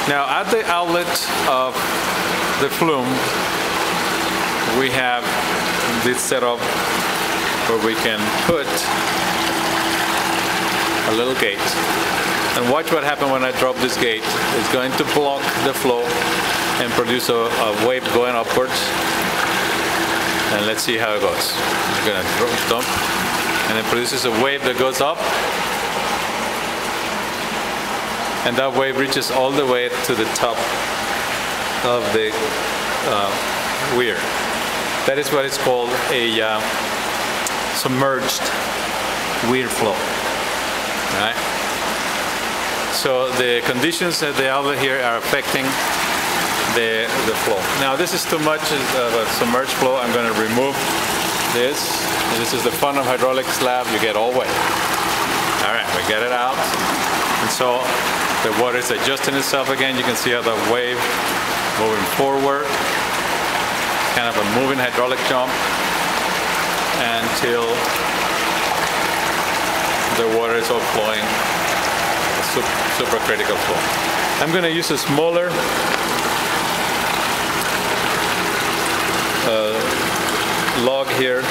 Now at the outlet of the flume, we have this setup where we can put a little gate. And watch what happens when I drop this gate. It's going to block the flow and produce a wave going upwards. And let's see how it goes. I'm going to dump, and it produces a wave that goes up. And that wave reaches all the way to the top of the weir. That is what is called a submerged weir flow. Right? So the conditions at the outlet here are affecting the flow. Now this is too much of a submerged flow. I'm going to remove this. And this is the fun of hydraulic slab. You get all wet. All right, we get it out. And so the water is adjusting itself again. You can see how the wave moving forward. Kind of a moving hydraulic jump until the water is all flowing. Supercritical flow. I'm going to use a smaller log here.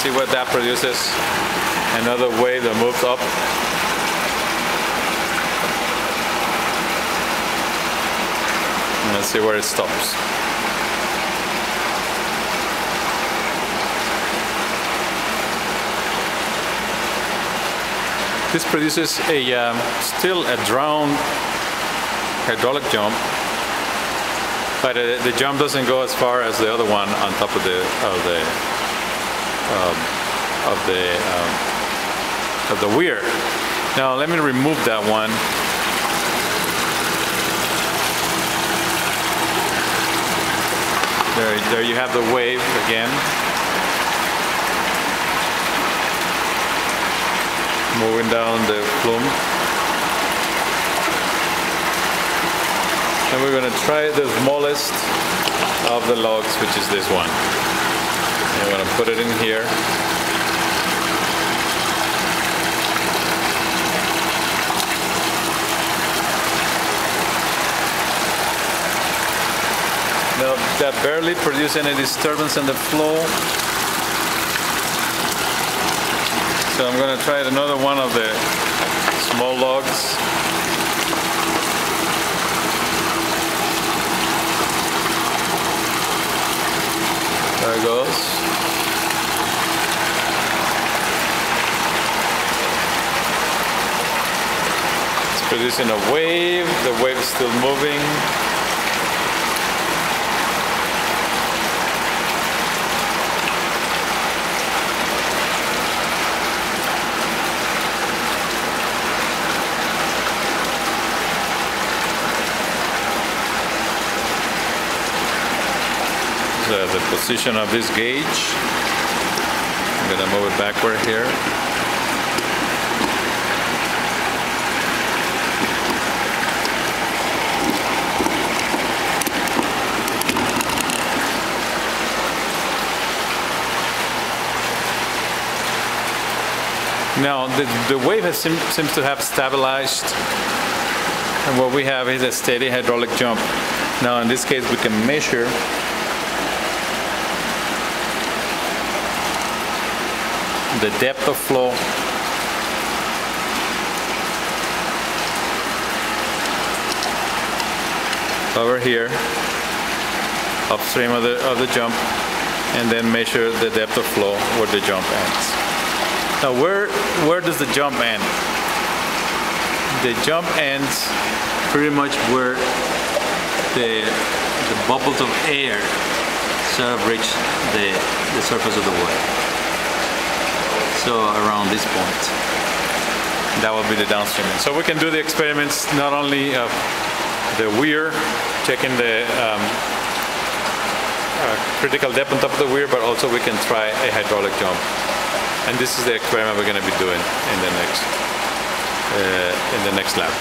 See what that produces. Another wave that moves up. And let's see where it stops. This produces still a drowned hydraulic jump, but the jump doesn't go as far as the other one on top of the weir. Now let me remove that one. There you have the wave again. Moving down the flume. And we're going to try the smallest of the logs, which is this one. I'm going to put it in here. Now that barely produces any disturbance in the flow. So I'm going to try another one of the small logs. There it goes. It's producing a wave. The wave is still moving. The position of this gauge. I'm going to move it backward here. Now the wave seems to have stabilized, and what we have is a steady hydraulic jump. Now in this case we can measure the depth of flow over here upstream of the jump, and then measure the depth of flow where the jump ends. Now where does the jump end? The jump ends pretty much where the bubbles of air sort of reach the surface of the water. So around this point, that will be the downstreaming. So we can do the experiments not only of the weir, checking the critical depth on top of the weir, but also we can try a hydraulic jump. And this is the experiment we're going to be doing in the next lab.